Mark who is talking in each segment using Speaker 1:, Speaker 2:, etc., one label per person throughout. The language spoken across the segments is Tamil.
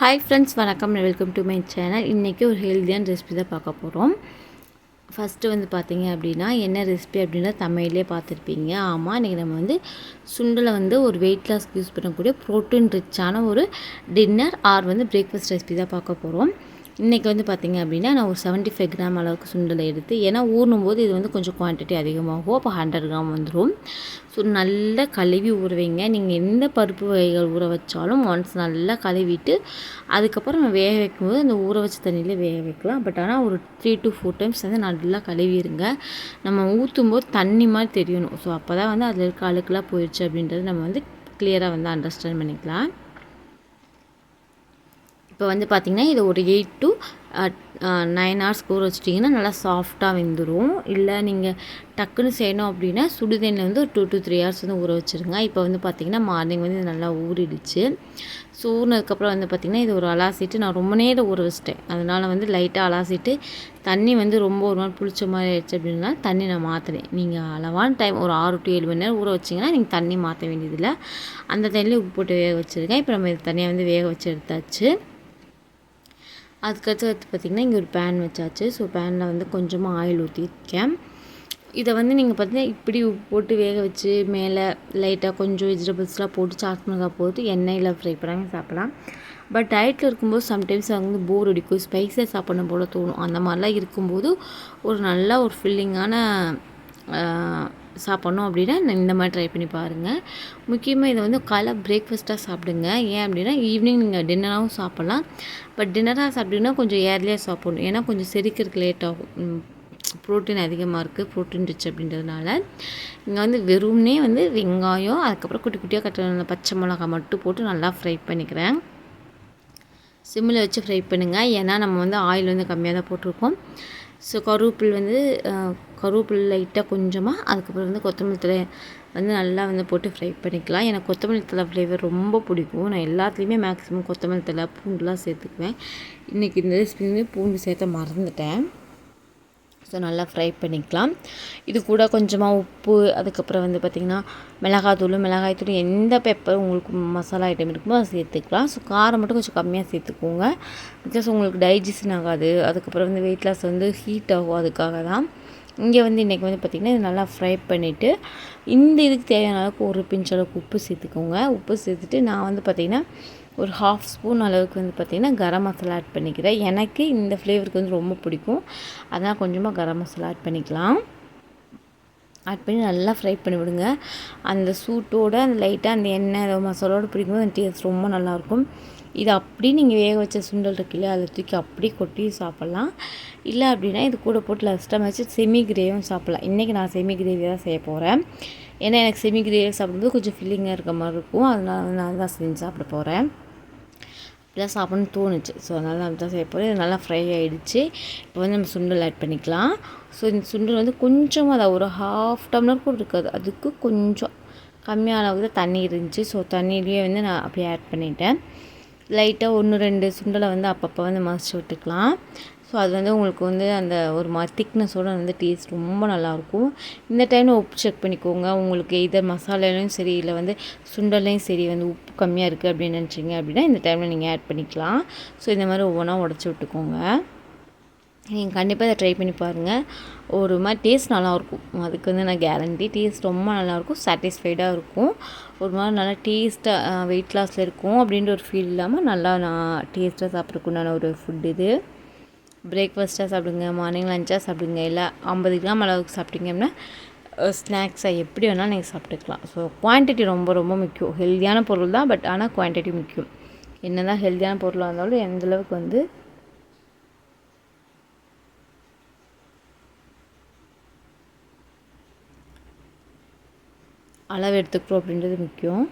Speaker 1: ஹாய் ஃப்ரெண்ட்ஸ், வணக்கம். Welcome to my channel. இன்றைக்கி ஒரு ஹெல்த்தியான ரெசிபி தான் பார்க்க போகிறோம். ஃபஸ்ட்டு பார்த்தீங்க அப்படின்னா, என்ன ரெசிபி அப்படின்னா தமிழ்லேயே பார்த்துருப்பீங்க. ஆமாம், இன்றைக்கி நம்ம சுண்டலை ஒரு வெயிட் லாஸ்க்கு யூஸ் பண்ணக்கூடிய ப்ரோட்டீன் ரிச்சான ஒரு டின்னர் ஆர் பிரேக்ஃபாஸ்ட் ரெசிபி தான் பார்க்க போகிறோம். இன்றைக்கி பார்த்தீங்க அப்படின்னா, நான் ஒரு 75 கிராம் அளவுக்கு சுண்டலை எடுத்து, ஏன்னா ஊறும் போது இது கொஞ்சம் குவான்டிட்டி அதிகமாகும். அப்போ 100 கிராம் வந்துடும். ஸோ நல்லா கழுவி ஊற வைங்க. நீங்கள் எந்த பருப்பு வகைகள் ஊற வச்சாலும் ஒன்ஸ் நல்லா கழுவிட்டு அதுக்கப்புறம் நம்ம வேக வைக்கும்போது அந்த ஊற வச்ச தண்ணியில் வேக வைக்கலாம். பட் ஆனால் ஒரு 3 to 4 டைம்ஸ் நல்லா கழுவிடுங்க. நம்ம ஊற்றும் போது தண்ணி மாதிரி தெரியணும். ஸோ அப்போ தான் அதில் இருக்க அழுக்கெல்லாம் போயிடுச்சு அப்படின்றது நம்ம கிளியராக அண்டர்ஸ்டாண்ட் பண்ணிக்கலாம். இப்போ பார்த்திங்கன்னா இது ஒரு 8 to 9 hours ஊற வச்சிட்டிங்கன்னா நல்லா சாஃப்டாக வெந்துடும். இல்லை நீங்கள் டக்குன்னு செய்யணும் அப்படின்னா சுடுதண்ணில் ஒரு 2 to 3 hours ஊற வச்சுருங்க. இப்போ பார்த்திங்கன்னா மார்னிங் இது நல்லா ஊறிடுச்சு. ஸோ ஊறினதுக்கப்புறம் பார்த்திங்கன்னா இது ஒரு அலாசிட்டு நான் ரொம்ப நேரம் ஊற வச்சிட்டேன். அதனால் லைட்டாக அலாசிட்டு தண்ணி ரொம்ப ஒரு நாள் புளிச்ச மாதிரி ஆயிடுச்சு அப்படின்னா தண்ணி நான் மாற்றினேன். நீங்கள் அளவான டைம் ஒரு 6 to 7 மணி நேரம் ஊற வச்சிங்கன்னா நீங்கள் தண்ணி மாற்ற வேண்டியதில்லை. அந்த தண்ணியில் உப்பு போட்டு வேக வச்சுருக்கேன். இப்போ நம்ம இது தனியாக வேக வச்சு எடுத்தாச்சு. அதுக்கடுத்து பார்த்திங்கன்னா இங்கே ஒரு பேன் வச்சாச்சு. ஸோ பேனில் கொஞ்சமாக ஆயில் ஊற்றிருக்கேன். இதை நீங்கள் பார்த்திங்கன்னா இப்படி உப்பு போட்டு வேக வச்சு மேலே லைட்டாக கொஞ்சம் வெஜிடபிள்ஸ்லாம் போட்டு சாட் மிளகாய் போட்டு எண்ணெயில் ஃப்ரை பண்ணாங்க சாப்பிட்லாம். பட் டயட்டில் இருக்கும்போது சம்டைம்ஸ் போர் அடிக்கும், ஸ்பைஸாக சாப்பிடணும் போல் தோணும். அந்த மாதிரிலாம் இருக்கும்போது ஒரு நல்ல ஒரு ஃபில்லிங்கான சாப்பிட்ணும் அப்படின்னா இந்த மாதிரி ட்ரை பண்ணி பாருங்கள். முக்கியமாக இதை காலை பிரேக்ஃபாஸ்ட்டாக சாப்பிடுங்க. ஏன் அப்படின்னா ஈவினிங் நீங்கள் டின்னராகவும் சாப்பிட்லாம். பட் டின்னராக சாப்பிட்டிங்கன்னா கொஞ்சம் ஏர்லியாக சாப்பிடணும். ஏன்னா கொஞ்சம் செரிக்கிறதுக்கு லேட் ஆகும். ப்ரோட்டீன் அதிகமாக இருக்குது, ப்ரோட்டீன் ரிச் அப்படின்றதுனால இங்கே வெறும்னே வெங்காயம், அதுக்கப்புறம் குட்டி குட்டியாக கட்ட பச்சை மிளகாய் மட்டும் போட்டு நல்லா ஃப்ரை பண்ணிக்கிறேன். சிம்மில் வச்சு ஃப்ரை பண்ணுங்கள். ஏன்னா நம்ம ஆயில் கம்மியாக தான் போட்டிருக்கோம். ஸோ கருவேப்பில் லைட்டாக கொஞ்சமாக, அதுக்கப்புறம் கொத்தமல்லி தழை நல்லா போட்டு ஃப்ரை பண்ணிக்கலாம். எனக்கு கொத்தமல்லி தழை ஃப்ளேவர் ரொம்ப பிடிக்கும். நான் எல்லாத்துலேயுமே மேக்ஸிமம் கொத்தமல்லி தழை பூண்டுலாம் சேர்த்துக்குவேன். இன்றைக்கி இந்த ரெசிபி பூண்டு சேர்த்த மறந்துட்டேன். ஸோ நல்லா ஃப்ரை பண்ணிக்கலாம். இது கூட கொஞ்சமாக உப்பு, அதுக்கப்புறம் பார்த்திங்கன்னா மிளகாய்த்தூள் எந்த பெப்பர் உங்களுக்கு மசாலா ஐட்டம் இருக்குமோ அதை சேர்த்துக்கலாம். ஸோ காரம் மட்டும் கொஞ்சம் கம்மியாக சேர்த்துக்கோங்க. பிகாஸ் உங்களுக்கு டைஜஷன் ஆகாது. அதுக்கப்புறம் வெயிட் லாஸ் ஹீட் ஆகும். அதுக்காக தான் இங்கே இன்றைக்கி பார்த்திங்கன்னா இது நல்லா ஃப்ரை பண்ணிவிட்டு இந்த இதுக்கு தேவையான அளவுக்கு ஒரு பிஞ்ச் அளவுக்கு உப்பு சேர்த்துக்கோங்க. உப்பு சேர்த்துட்டு நான் பார்த்திங்கன்னா ஒரு 1/2 ஸ்பூன் அளவுக்கு பார்த்திங்கன்னா கரம் மசாலா ஆட் பண்ணிக்கிறேன். எனக்கு இந்த ஃப்ளேவருக்கு ரொம்ப பிடிக்கும். அதனால் கொஞ்சமாக கரம் மசாலா ஆட் பண்ணிக்கலாம். ஆட் பண்ணி நல்லா ஃப்ரை பண்ணி விடுங்க. அந்த சூட்டோடு அந்த லைட்டாக அந்த எண்ணெய் மசாலோடு பிடிக்கும்போது அந்த டேஸ்ட் ரொம்ப நல்லாயிருக்கும். இது அப்படி நீங்கள் வேக வச்ச சுண்டல் இருக்குல்ல, அதை தூக்கி அப்படி கொட்டி சாப்பிட்லாம். இல்லை அப்படின்னா இது கூட போட்டு லாஸ்ட்டாக வச்சு செமி கிரேவியும் சாப்பிட்லாம். இன்றைக்கி நான் செமி கிரேவி தான் செய்ய போகிறேன். ஏன்னா எனக்கு செமி கிரேவி சாப்பிடும்போது கொஞ்சம் ஃபில்லிங்காக இருக்க மாதிரி இருக்கும். அதனால நான் தான் செஞ்சு சாப்பிட போகிறேன். இப்படிலாம் சாப்பிட்ணுன்னு தோணுச்சு. ஸோ அதனால் நான் தான் செய்ய போகிறேன். இது நல்லா ஃப்ரை ஆகிடுச்சு. இப்போ நம்ம சுண்டல் ஆட் பண்ணிக்கலாம். ஸோ இந்த சுண்டல் கொஞ்சமாக அதை ஒரு 1/2 டம்ளர் கூட இருக்காது, அதுக்கு கொஞ்சம் கம்மியான அளவுக்கு தான் தண்ணி இருந்துச்சு. ஸோ தண்ணியிலேயே நான் அப்படியே ஆட் பண்ணிட்டேன். லைட்டாக 1-2 சுண்டலை அப்பப்போ மசிச்சு விட்டுக்கலாம். ஸோ அது உங்களுக்கு அந்த ஒரு மாதிரி திக்னஸோடு டேஸ்ட் ரொம்ப நல்லாயிருக்கும். இந்த டைமில் உப்பு செக் பண்ணிக்கோங்க. உங்களுக்கு இதர் மசாலாலையும் சரி, இல்லை சுண்டல்லையும் சரி உப்பு கம்மியாக இருக்குது அப்படின்னு நினச்சிங்க அப்படின்னா இந்த டைமில் நீங்கள் ஆட் பண்ணிக்கலாம். ஸோ இந்த மாதிரி ஒவ்வொன்றா உடச்சி விட்டுக்கோங்க. நீங்கள் கண்டிப்பாக இதை ட்ரை பண்ணி பாருங்கள். ஒரு மாதிரி டேஸ்ட் நல்லாயிருக்கும். அதுக்கு நான் கேரண்டி. டேஸ்ட் ரொம்ப நல்லாயிருக்கும், சாட்டிஸ்ஃபைடாக இருக்கும். ஒரு மாதிரி நல்லா டேஸ்ட்டாக வெயிட் லாஸில் இருக்கும் அப்படின்ற ஒரு ஃபீல் இல்லாமல் நல்லா நான் டேஸ்ட்டாக சாப்பிட்றதுக்குண்டான ஒரு ஃபுட் இது. பிரேக்ஃபாஸ்ட்டாக சாப்பிடுங்க, மார்னிங் லஞ்சாக சாப்பிடுங்க, இல்லை 50 கிராம் அளவுக்கு சாப்பிட்டீங்க அப்படின்னா ஸ்நாக்ஸாக எப்படி வேணாலும் நீங்கள் சாப்பிட்டுக்கலாம். ஸோ குவான்டிட்டி ரொம்ப ரொம்ப முக்கியம். ஹெல்த்தியான பொருள் தான், பட் ஆனால் குவான்டிட்டி முக்கியம். என்ன தான் ஹெல்த்தியான பொருளாக இருந்தாலும் எந்தளவுக்கு அளவு எடுத்துக்கிறோம் அப்படின்றது முக்கியம்.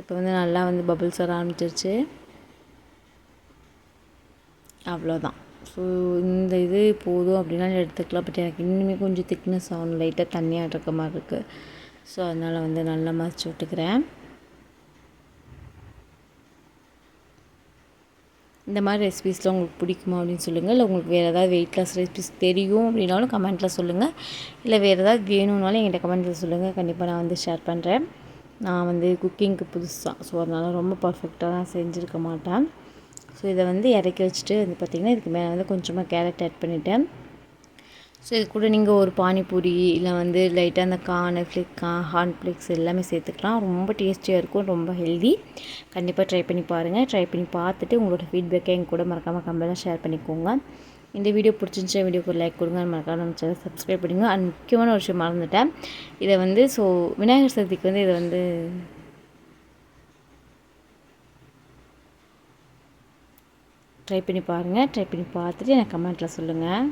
Speaker 1: இப்போ நல்லா பபிள்ஸ் வர ஆரம்பிச்சிருச்சு. அவ்வளோதான். ஸோ இந்த இது போதும் அப்படின்னா எடுத்துக்கலாம். பட் எனக்கு இன்னுமே கொஞ்சம் திக்னஸ் ஆகணும், லைட்டாக தண்ணியாக இருக்க மாதிரி இருக்குது. ஸோ அதனால் நல்லா மசிச்சு விட்டுக்கிறேன். இந்த மாதிரி ரெசிபீஸ்லாம் உங்களுக்கு பிடிக்குமா அப்படின்னு சொல்லுங்கள். இல்லை உங்களுக்கு வேறு ஏதாவது வெயிட் லாஸ் ரெசிபீஸ் தெரியும் அப்படின்னாலும் கமெண்ட்டில் சொல்லுங்கள். இல்லை வேறு ஏதாவது வேணும்னாலும் என்கிட்ட கமெண்ட்டில் சொல்லுங்கள். கண்டிப்பாக நான் ஷேர் பண்ணுறேன். நான் வந்து குக்கிங்க்கு புதுசாக, ஸோ அதனால் ரொம்ப பர்ஃபெக்டாக நான் செஞ்சுருக்க மாட்டேன். ஸோ இதை வந்து இறக்கி வச்சுட்டு வந்து பார்த்திங்கன்னா இதுக்கு மேலே வந்து கொஞ்சமாக கேரட் ஆட் பண்ணிவிட்டேன். ஸோ இது கூட நீங்கள் ஒரு பானிபூரி இல்லை வந்து லைட்டாக அந்த ஹார்ன்ஃப்ளேக்ஸ் எல்லாமே சேர்த்துக்கலாம். ரொம்ப டேஸ்டியாக இருக்கும், ரொம்ப ஹெல்தி. கண்டிப்பாக ட்ரை பண்ணி பாருங்கள். ட்ரை பண்ணி பார்த்துட்டு உங்களோட ஃபீட்பேக்கை எங்கள் கூட மறக்காமல் கமெண்ட்டில் ஷேர் பண்ணிக்கோங்க. இந்த வீடியோ பிடிச்சிருந்துச்சா வீடியோக்கு ஒரு லைக் கொடுங்க, மறக்காம நம்ம சேனல் சப்ஸ்கிரைப் பண்ணுங்கள். அண்ட் முக்கியமான ஒரு விஷயம் மறந்துட்டேன், இதை வந்து விநாயகர் சதுர்த்திக்கு வந்து இதை வந்து ட்ரை பண்ணி பாருங்கள். ட்ரை பண்ணி பார்த்துட்டு எனக்கு கமெண்ட்டில் சொல்லுங்கள்.